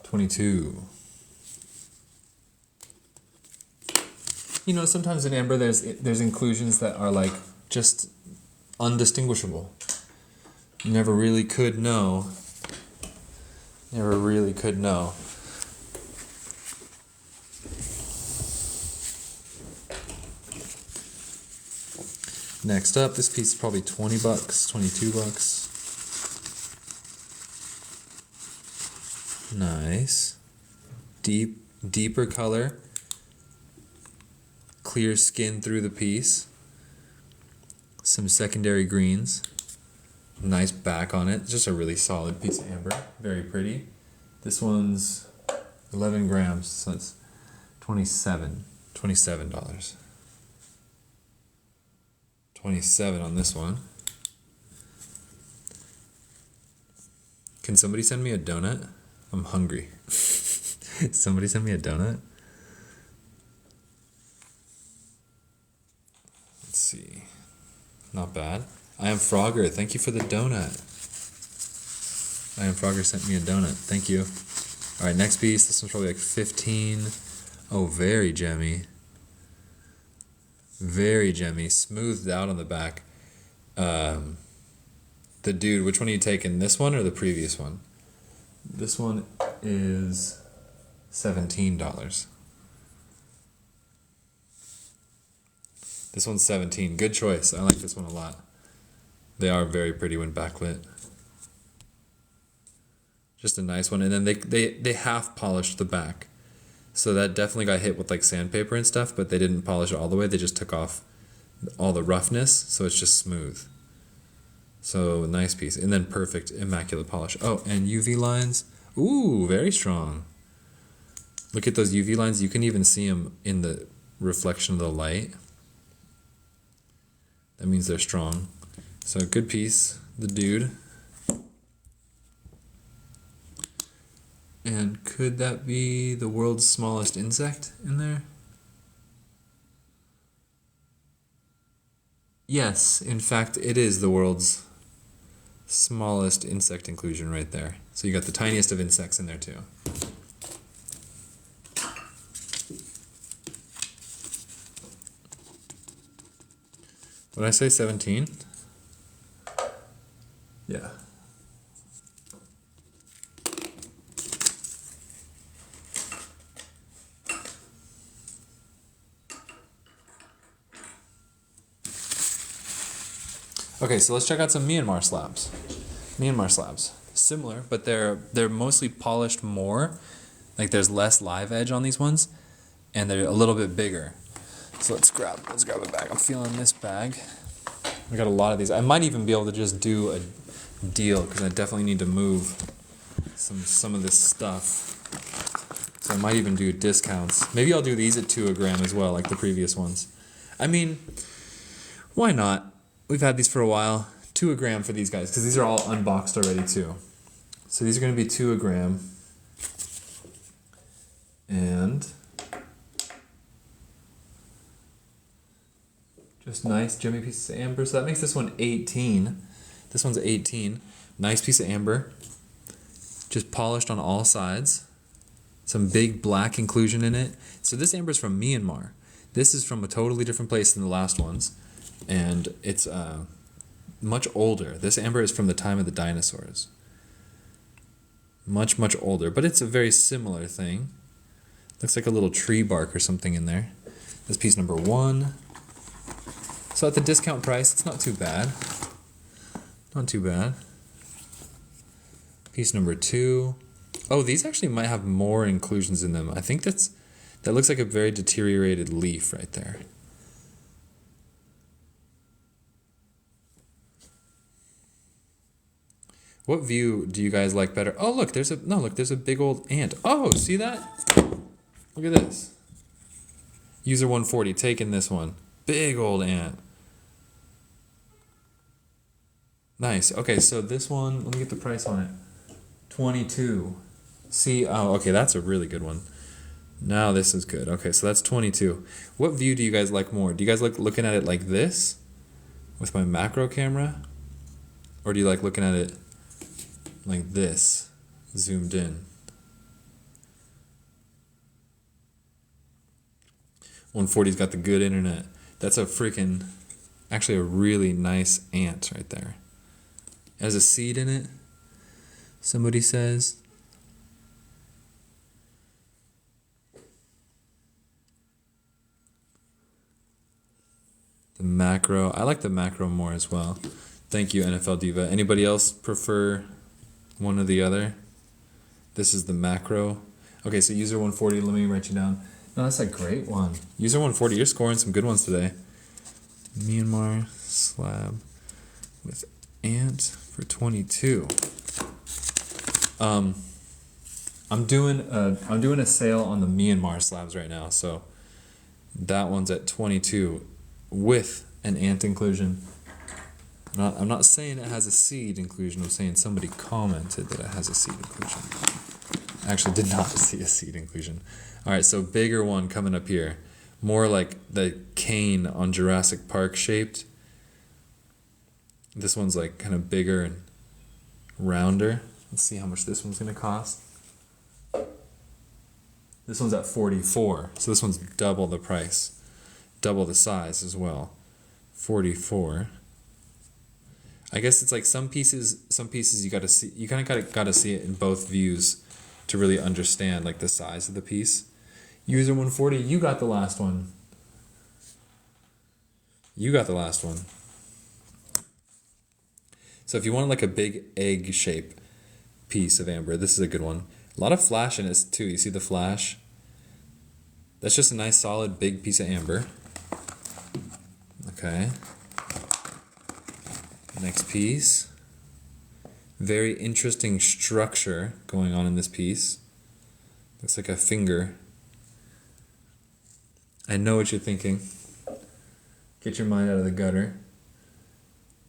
22. You know, sometimes in amber there's inclusions that are like just undistinguishable. You never really could know. Never really could know. Next up, this piece is probably 20 bucks, 22 bucks. Nice. Deeper color. Clear skin through the piece. Some secondary greens. Nice back on it. Just a really solid piece of amber. Very pretty. This one's 11 grams, so it's $27. $27 on this one. Can somebody send me a donut? I'm hungry. Somebody send me a donut? Let's see. Not bad. I am Frogger. Thank you for the donut. I am Frogger sent me a donut. Thank you. Alright, next piece. This one's probably like 15. Oh, very gemmy. Very gemmy. Smoothed out on the back. The dude, which one are you taking? This one or the previous one? This one is $17. This one's 17. Good choice. I like this one a lot. They are very pretty when backlit. Just a nice one. And then they half polished the back. So that definitely got hit with like sandpaper and stuff, but they didn't polish it all the way. They just took off all the roughness, so it's just smooth. So nice piece. And then perfect, immaculate polish. Oh, and UV lines. Ooh, very strong. Look at those UV lines. You can even see them in the reflection of the light. That means they're strong. So good piece, the dude. And could that be the world's smallest insect in there? Yes, in fact, it is the world's smallest insect inclusion right there. So you got the tiniest of insects in there too. What did I say, 17? Yeah. Okay, so let's check out some Myanmar slabs. Myanmar slabs. Similar, but they're mostly polished more. Like there's less live edge on these ones, and they're a little bit bigger. So let's grab a bag. I'm feeling this bag. We got a lot of these. I might even be able to just do a deal because I definitely need to move some of this stuff. So I might even do discounts. Maybe I'll do these at $2 a gram as well, like the previous ones. I mean, why not? We've had these for a while. $2 a gram for these guys because these are all unboxed already too. So these are going to be $2 a gram. And just nice gemmy pieces of amber. So that makes this one 18. This one's 18. Nice piece of amber. Just polished on all sides. Some big black inclusion in it. So this amber is from Myanmar. This is from a totally different place than the last ones. And it's much older. This amber is from the time of the dinosaurs. Much, much older. But it's a very similar thing. Looks like a little tree bark or something in there. This piece number 1. So at the discount price, it's not too bad. Not too bad. Piece number 2. Oh, these actually might have more inclusions in them. I think that looks like a very deteriorated leaf right there. What view do you guys like better? Oh, look, there's a big old ant. Oh, see that? Look at this. User 140 taking this one. Big old ant. Nice. Okay, so this one, let me get the price on it. 22. See, oh, okay, that's a really good one. Now this is good. Okay, so that's 22. What view do you guys like more? Do you guys like looking at it like this with my macro camera? Or do you like looking at it like this, zoomed in? 140's got the good internet. That's a freaking, actually a really nice ant right there. It has a seed in it, somebody says. The macro, I like the macro more as well. Thank you, NFL Diva. Anybody else prefer one or the other? This is the macro. Okay, so user 140, let me write you down. No, that's a great one. User 140, you're scoring some good ones today. Myanmar slab with ant for 22. I'm doing a sale on the Myanmar slabs right now, so that one's at 22 with an ant inclusion. I'm not saying it has a seed inclusion. I'm saying somebody commented that it has a seed inclusion. I actually did not see a seed inclusion. All right, so bigger one coming up here. More like the cane on Jurassic Park shaped. This one's like kind of bigger and rounder. Let's see how much this one's gonna cost. This one's at 44, so this one's double the price, double the size as well. 44. I guess it's like some pieces you gotta see. You kind of gotta see it in both views to really understand like the size of the piece. User 140, you got the last one. You got the last one. So if you want like a big egg shape piece of amber, this is a good one. A lot of flash in it too. You see the flash? That's just a nice solid big piece of amber. Okay. Next piece. Very interesting structure going on in this piece. Looks like a finger. I know what you're thinking. Get your mind out of the gutter.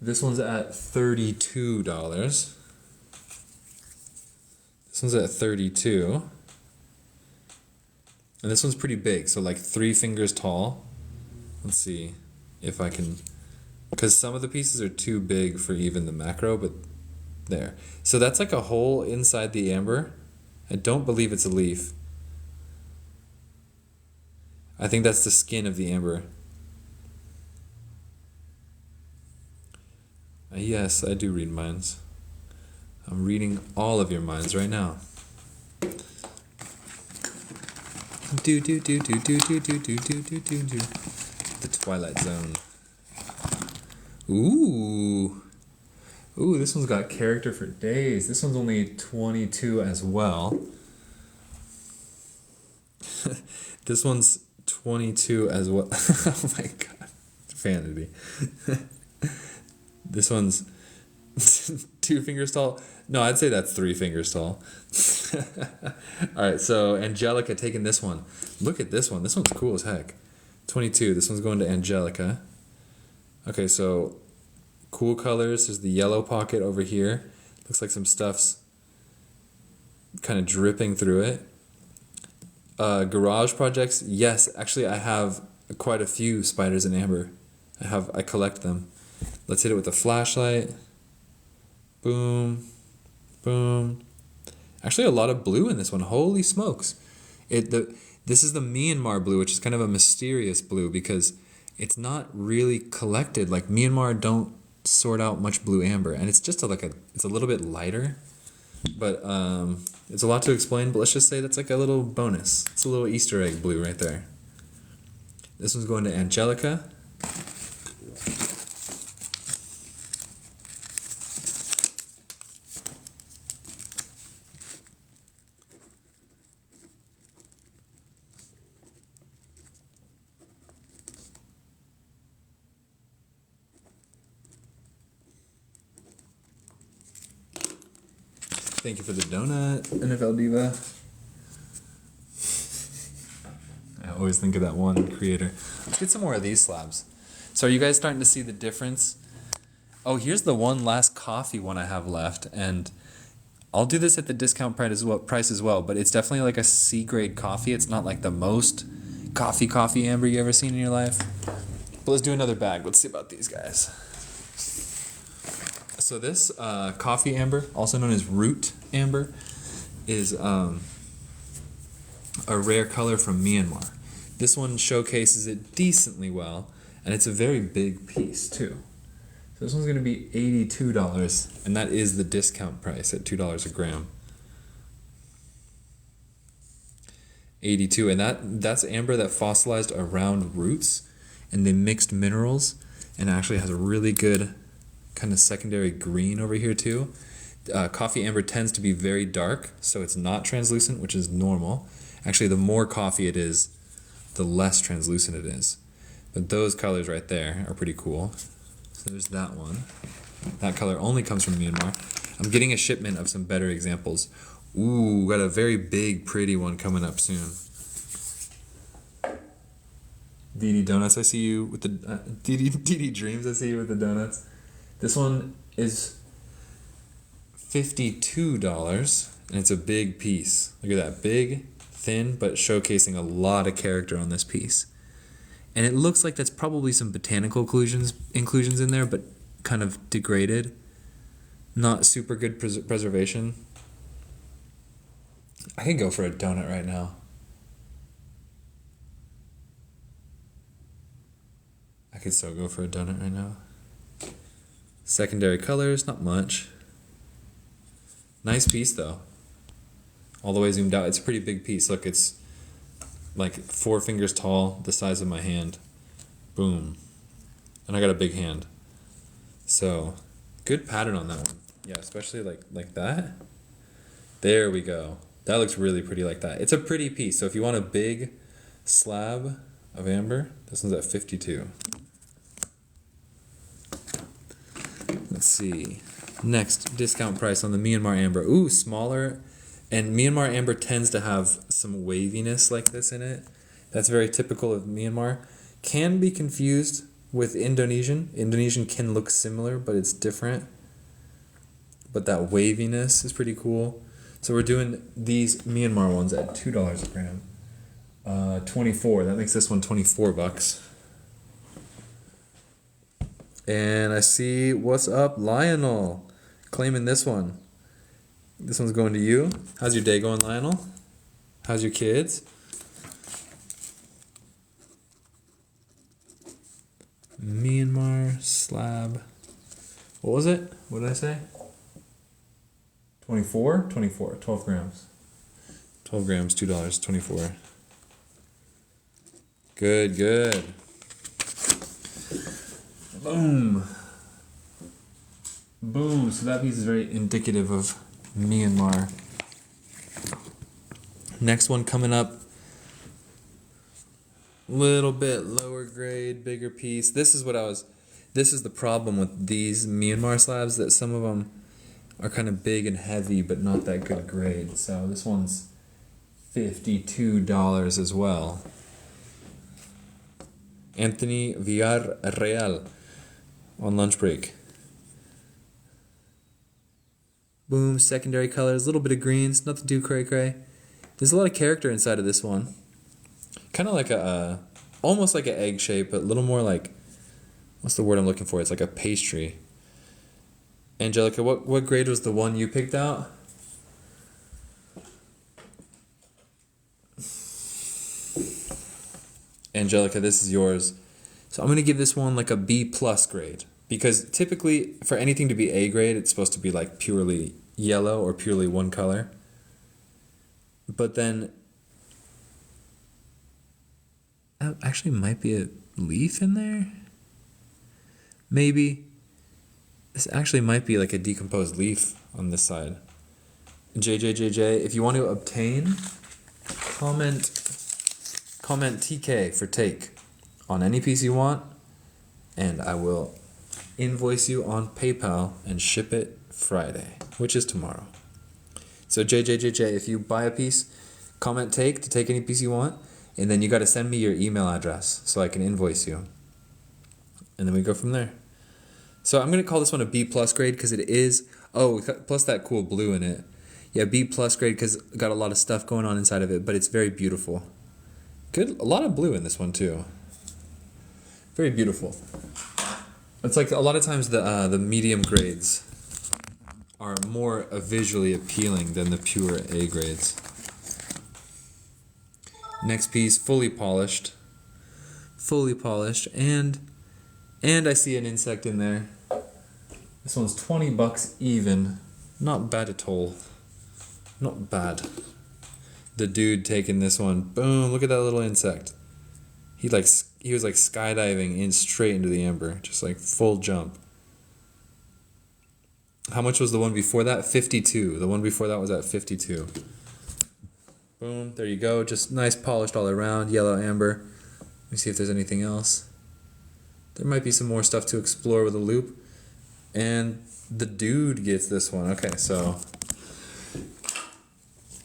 This one's at $32. This one's at 32. And this one's pretty big, so like 3 fingers tall. Let's see if I can, because some of the pieces are too big for even the macro, but there. So that's like a hole inside the amber. I don't believe it's a leaf. I think that's the skin of the amber. Yes, I do read minds. I'm reading all of your minds right now. Do do do do do do do do do do do do. The Twilight Zone. Ooh. Ooh, this one's got character for days. This one's only 22 as well. This one's 22 as well. Oh my god. Vanity. This one's 2 fingers tall. No, I'd say that's 3 fingers tall. Alright, so Angelica taking this one. Look at this one. This one's cool as heck. 22. This one's going to Angelica. Okay, so cool colors. There's the yellow pocket over here. Looks like some stuff's kind of dripping through it. Garage projects. Yes, actually I have quite a few spiders in amber. I collect them. Let's hit it with a flashlight. Boom. Boom. Actually a lot of blue in this one. Holy smokes. This is the Myanmar blue, which is kind of a mysterious blue because it's not really collected. Like Myanmar don't sort out much blue amber, and it's just it's a little bit lighter, but it's a lot to explain, but let's just say that's like a little bonus. It's a little Easter egg blue right there. This one's going to Angelica. Thank you for the donut, NFL Diva. I always think of that one creator. Let's get some more of these slabs. So are you guys starting to see the difference? Oh, here's the one last coffee one I have left, and I'll do this at the discount price as well, but it's definitely like a C-grade coffee. It's not like the most coffee amber you ever seen in your life. But let's do another bag. Let's see about these guys. So this coffee amber, also known as root amber, is a rare color from Myanmar. This one showcases it decently well, and it's a very big piece too. So this one's going to be $82, and that is the discount price at $2 a gram. 82, and that's amber that fossilized around roots, and they mixed minerals, and actually has a really good kind of secondary green over here too. Coffee amber tends to be very dark, so it's not translucent, which is normal. Actually, the more coffee it is, the less translucent it is. But those colors right there are pretty cool. So there's that one. That color only comes from Myanmar. I'm getting a shipment of some better examples. Ooh, got a very big, pretty one coming up soon. DD Donuts, I see you with the DD Dreams, I see you with the donuts. This one is $52, and it's a big piece. Look at that, big, thin, but showcasing a lot of character on this piece. And it looks like that's probably some botanical inclusions in there, but kind of degraded. Not super good preservation. I could go for a donut right now. I could so go for a donut right now. Secondary colors, not much. Nice piece though. All the way zoomed out. It's a pretty big piece. Look, it's like 4 fingers tall, the size of my hand. Boom. And I got a big hand. So, good pattern on that one. Yeah, especially like that. There we go. That looks really pretty like that. It's a pretty piece. So if you want a big slab of amber, this one's at 52. Let's see. Next, discount price on the Myanmar amber. Ooh, smaller. And Myanmar amber tends to have some waviness like this in it. That's very typical of Myanmar. Can be confused with Indonesian. Indonesian can look similar, but it's different. But that waviness is pretty cool. So we're doing these Myanmar ones at $2 a gram. 24. That makes this one $24. And I see, what's up, Lionel? Claiming this one. This one's going to you. How's your day going, Lionel? How's your kids? Myanmar slab. What was it? What did I say? 24? 24. 12 grams. 12 grams, $2, 24. Good, good. Boom. Boom. So that piece is very indicative of Myanmar. Next one coming up. Little bit lower grade, bigger piece. This is the problem with these Myanmar slabs, that some of them are kind of big and heavy, but not that good grade. So this one's $52 as well. Anthony Villarreal on lunch break. Boom, secondary colors, a little bit of greens, nothing too cray-cray. There's a lot of character inside of this one. Kind of like almost like an egg shape, but a little more like, what's the word I'm looking for? It's like a pastry. Angelica, what grade was the one you picked out? Angelica, this is yours. So I'm going to give this one like a B+ grade. Because typically, for anything to be A grade, it's supposed to be like purely yellow or purely one color. But then, actually might be a leaf in there? Maybe. This actually might be like a decomposed leaf on this side. JJJJ, if you want to obtain, comment TK for take on any piece you want, and I will invoice you on PayPal and ship it Friday, which is tomorrow. So JJJJ, if you buy a piece, comment take to take any piece you want, and then you got to send me your email address so I can invoice you. And then we go from there. So I'm going to call this one a B+ grade because it is, plus that cool blue in it. Yeah, B+ grade because got a lot of stuff going on inside of it, but it's very beautiful. Good, a lot of blue in this one too. Very beautiful. It's like a lot of times the medium grades are more visually appealing than the pure A grades. Next piece, fully polished. Fully polished, and I see an insect in there. This one's 20 bucks even. Not bad at all. Not bad. The dude taking this one. Boom, look at that little insect. He was like skydiving in straight into the amber, just like full jump. How much was the one before that? 52. The one before that was at 52. Boom, there you go. Just nice polished all around, yellow amber. Let me see if there's anything else. There might be some more stuff to explore with a loop. And the dude gets this one. Okay, so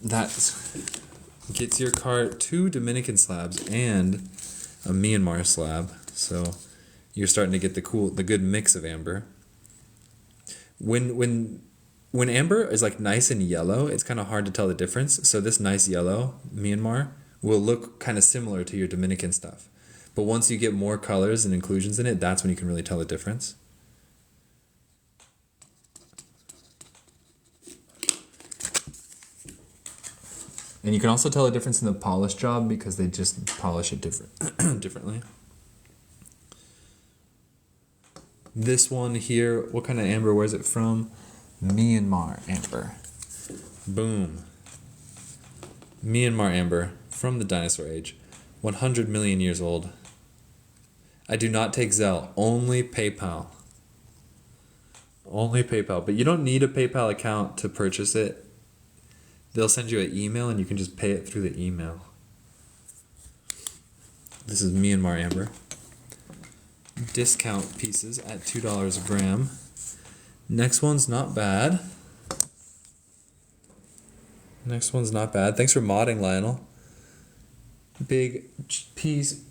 that gets your cart 2 Dominican slabs and a Myanmar slab. So you're starting to get the good mix of amber. When amber is like nice and yellow, it's kind of hard to tell the difference. So this nice yellow Myanmar will look kind of similar to your Dominican stuff. But once you get more colors and inclusions in it, that's when you can really tell the difference. And you can also tell the difference in the polish job because they just polish it differently. This one here, what kind of amber? Where's it from? Myanmar amber. Boom. Myanmar amber from the dinosaur age. 100 million years old. I do not take Zelle, only PayPal. Only PayPal. But you don't need a PayPal account to purchase it. They'll send you an email and you can just pay it through the email. This is Myanmar amber. Discount pieces at $2 a gram. Next one's not bad. Next one's not bad. Thanks for modding, Lionel. Big piece,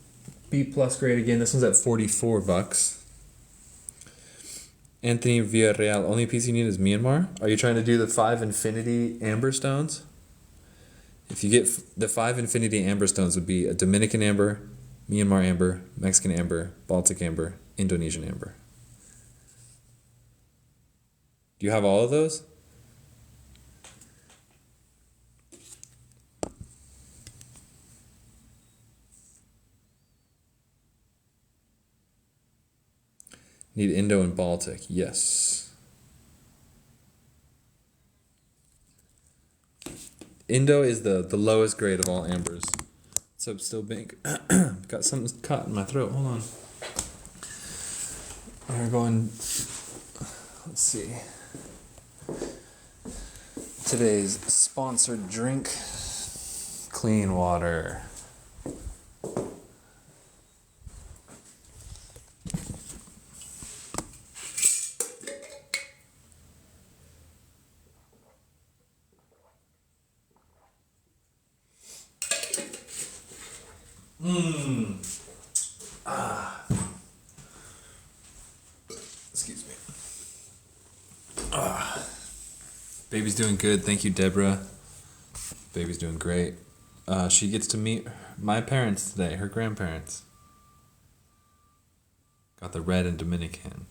B+ grade again. This one's at 44 bucks. Anthony Villarreal, only piece you need is Myanmar. Are you trying to do the 5 Infinity Amber Stones? If you get the 5 Infinity Amber Stones, would be a Dominican Amber, Myanmar Amber, Mexican Amber, Baltic Amber, Indonesian Amber. Do you have all of those? Need Indo and Baltic, yes. Indo is the lowest grade of all ambers. What's up, Still Bink? Got something caught in my throat, hold on. We're going, let's see. Today's sponsored drink, clean water. Excuse me. Baby's doing good. Thank you, Deborah. Baby's doing great. She gets to meet my parents today, her grandparents. Got the red and Dominican.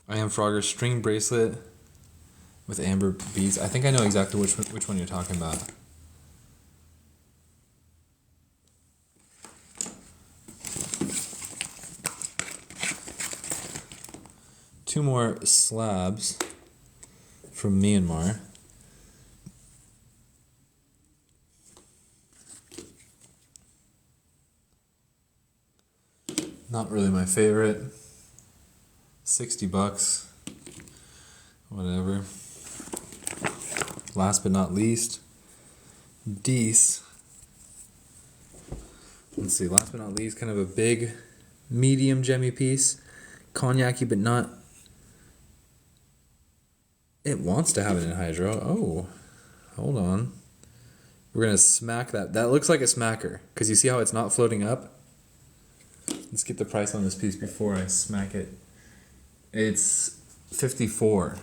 I am Frogger's string bracelet with amber beads. I think I know exactly which one you're talking about. Two more slabs from Myanmar. Not really my favorite. 60 bucks. Whatever. Last but not least, Dees. Let's see, last but not least, kind of a big, medium gemmy piece. Cognac-y, but not... It wants to have it in hydro. Oh, hold on. We're going to smack that. That looks like a smacker, because you see how it's not floating up? Let's get the price on this piece before I smack it. It's 54.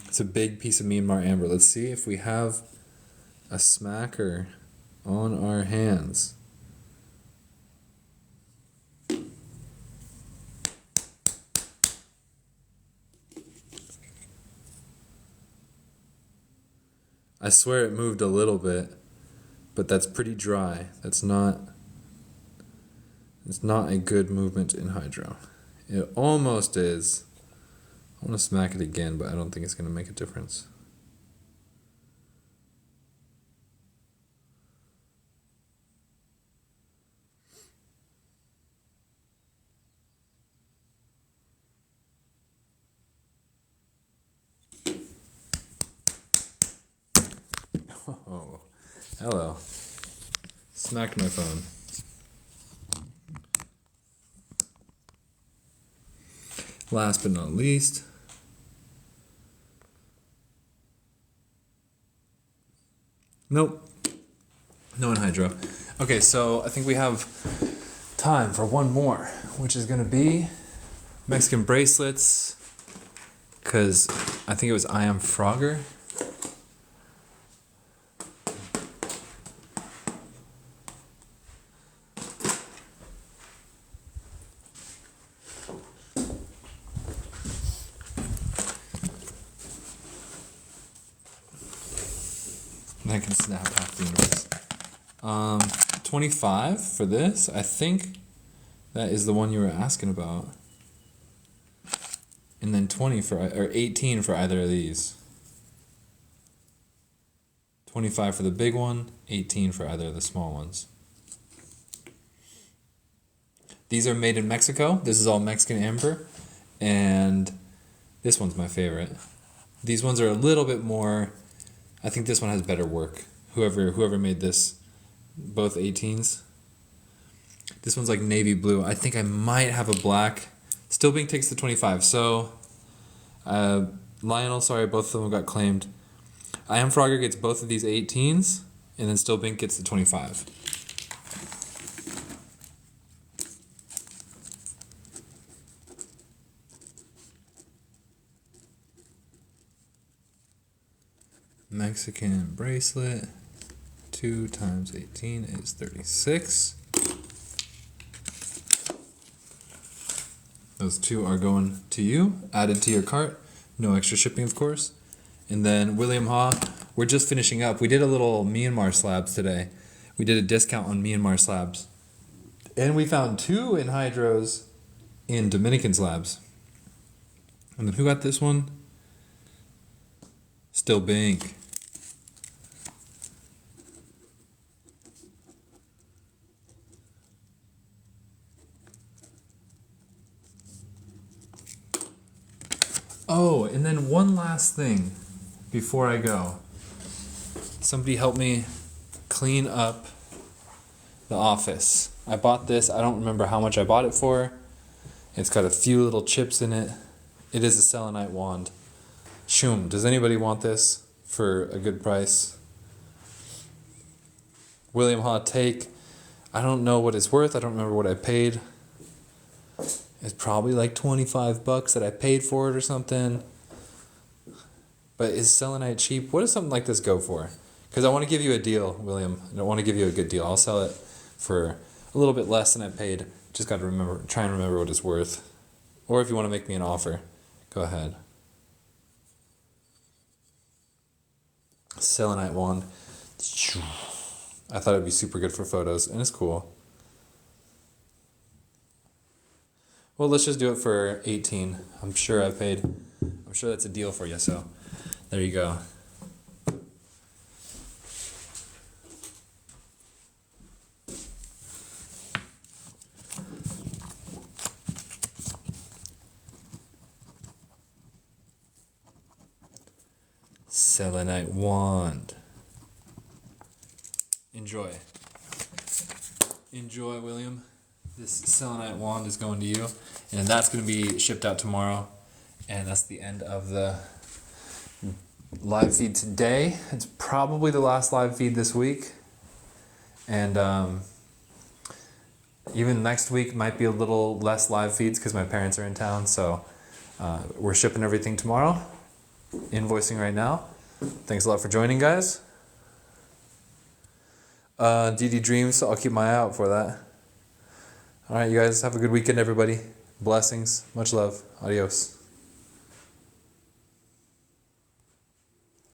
It's a big piece of Myanmar amber. Let's see if we have a smacker on our hands. I swear it moved a little bit. but that's pretty dry. It's not a good movement in hydro. It almost is. I want to smack it again, but I don't think it's going to make a difference. Oh, hello. Smacked my phone. Last but not least, nope, no anhydro. Okay, so I think we have time for one more, which is gonna be Mexican bracelets, because I think it was I Am Frogger. I can snap half the universe. 25 for this. I think that is the one you were asking about. And then 20 for, or 18 for either of these. 25 for the big one, 18 for either of the small ones. These are made in Mexico. This is all Mexican amber. And this one's my favorite. These ones are a little bit more, I think this one has better work. Whoever made this, both 18s. This one's like navy blue. I think I might have a black. Still Bink takes the 25. So, Lionel, sorry, both of them got claimed. I Am Frogger gets both of these 18s, and then Still Bink gets the 25. Mexican bracelet, 2 times 18 is 36. Those two are going to you, added to your cart. No extra shipping, of course. And then William Ha, we're just finishing up. We did a little Myanmar slabs today. We did a discount on Myanmar slabs. And we found 2 anhydros in Dominican slabs. And then who got this one? Still Bink. Oh, and then one last thing before I go. Somebody help me clean up the office. I bought this. I don't remember how much I bought it for. It's got a few little chips in it. It is a selenite wand. Shoom. Does anybody want this for a good price? William Ha take. I don't know what it's worth. I don't remember what I paid. It's probably like $25 that I paid for it or something. But is selenite cheap? What does something like this go for? Because I want to give you a deal, William. I don't want to give you a good deal. I'll sell it for a little bit less than I paid. Just got to try and remember what it's worth. Or if you want to make me an offer, go ahead. Selenite wand. I thought it'd be super good for photos, and it's cool. Well, let's just do it for 18. I'm sure that's a deal for you, so there you go. Selenite wand. Enjoy. Enjoy, William. This selenite wand is going to you, and that's going to be shipped out tomorrow. And that's the end of the live feed today. It's probably the last live feed this week, and even next week might be a little less live feeds because my parents are in town. So we're shipping everything tomorrow. Invoicing right now. Thanks a lot for joining, guys. DD Dreams, I'll keep my eye out for that. All right, you guys have a good weekend, everybody. Blessings. Much love. Adios.